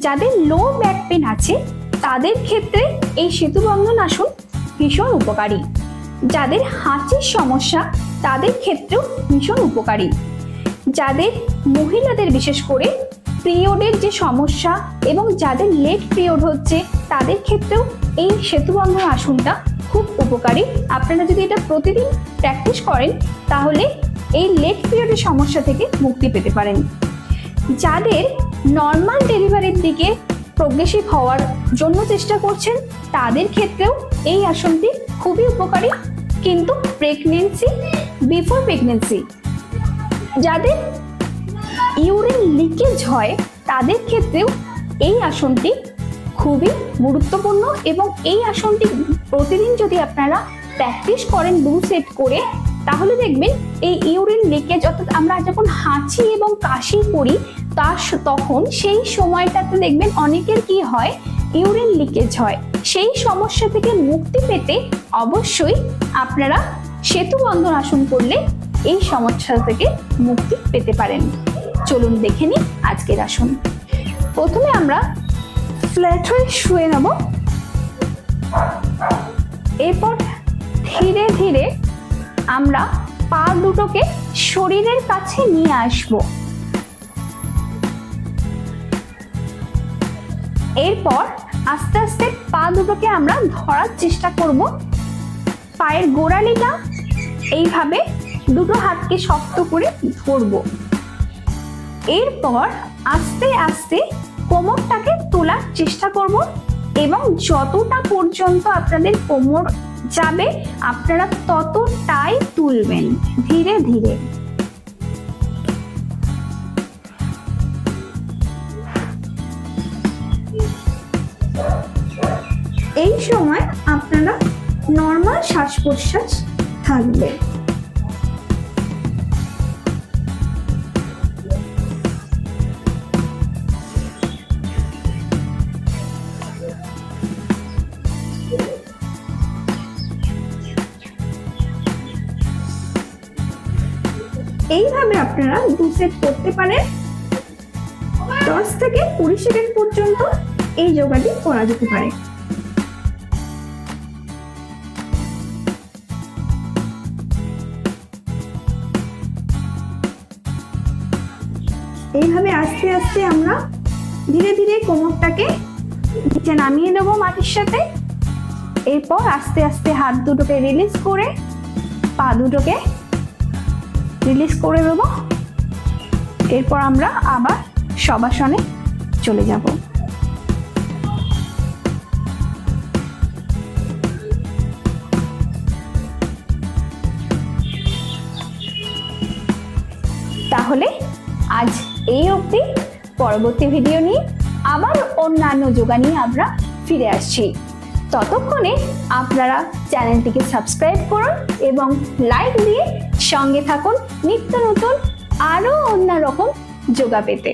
যাদের low back pain আছে তাদের ক্ষেত্রে এই সেতুবন্ধন আসন ভীষণ উপকারী। যাদের হাঁচির সমস্যা তাদের ক্ষেত্রেও ভীষণ উপকারী। যাদের মহিলাদের বিশেষ করে পিরিয়ডের যে সমস্যা এবং যাদের লেট পিরিয়ড হচ্ছে তাদের ক্ষেত্রেও এই সেতুবন্ধন আসনটা খুব উপকারী। আপনারা যদি এটা প্রতিদিন প্র্যাকটিস করেন তাহলে এই লেট পিরিয়ডের সমস্যা থেকে মুক্তি পেতে পারেন। যাদের নর্মাল ডেলিভারির দিকে প্রোগ্রেসিভ হওয়ার জন্য চেষ্টা করছেন তাদের ক্ষেত্রেও এই আসনটি খুবই উপকারী। কিন্তু প্রেগনেন্সি, বিফোর প্রেগনেন্সি, যাদের ইউরিন লিকেজ হয় তাদের ক্ষেত্রেও এই আসনটি খুবই গুরুত্বপূর্ণ এবং এই আসনটি প্রতিদিন যদি আপনারা প্র্যাকটিস করেন 2 সেট করে তাহলে দেখবেন এই ইউরিন লিকেজ, অর্থাৎ আমরা যখন হাঁচি এবং কাশি করি তখন সেই সময়টাতে দেখবেন অনেকের কি হয়, ইউরিন লিকেজ হয়। সেই সমস্যা থেকে মুক্তি পেতে অবশ্যই আপনারা সেতুবন্ধন আসন করলে এই সমস্যা থেকে মুক্তি পেতে পারেন। চলুন দেখে নিই আজকের আসন। প্রথমে আমরা ফ্ল্যাট হয়ে শুয়ে নেব, এরপর ধীরে ধীরে আমরা পা দুটোকে শরীরের কাছে নিয়ে আসব। এরপর আস্তে আস্তে পা দুটোকে আমরা ধরার চেষ্টা করব। পায়ের গোড়ালিটা এইভাবে দুটো হাতকে শক্ত করে ধরব। এরপর আস্তে আস্তে কোমরটাকে তোলার চেষ্টা করব এবং যতটা পর্যন্ত আপনাদের কোমর যাবে আপনারা ততটাই তুলবেন ধীরে ধীরে। এই সময় আপনারা নর্মাল শ্বাস প্রশ্বাস থাকবে। এইভাবে আপনারা 2 সেট করতে পারেন। 10 থেকে 20 সেকেন্ড পর্যন্ত এই যোগাটি করা যেতে পারে। এইভাবে আস্তে আস্তে আমরা ধীরে ধীরে কোমরটাকে নিচে নামিয়ে দেবো মাটির সাথে। এরপর আস্তে আস্তে হাত দুটোকে রিলিজ করে পা দুটোকে রিলিজ করে দেব। এরপর আমরা আবার শবাসনে চলে যাব। তাহলে আজ এই অবধি। পরবর্তী ভিডিও নিয়ে আবার অন্যান্য যোগা নিয়ে আমরা ফিরে আসছি। ততক্ষণে আপনারা চ্যানেলটিকে সাবস্ক্রাইব করুন এবং লাইক দিয়ে সঙ্গে থাকুন নিত্য নতুন আরো অন্যরকম যোগা পেতে।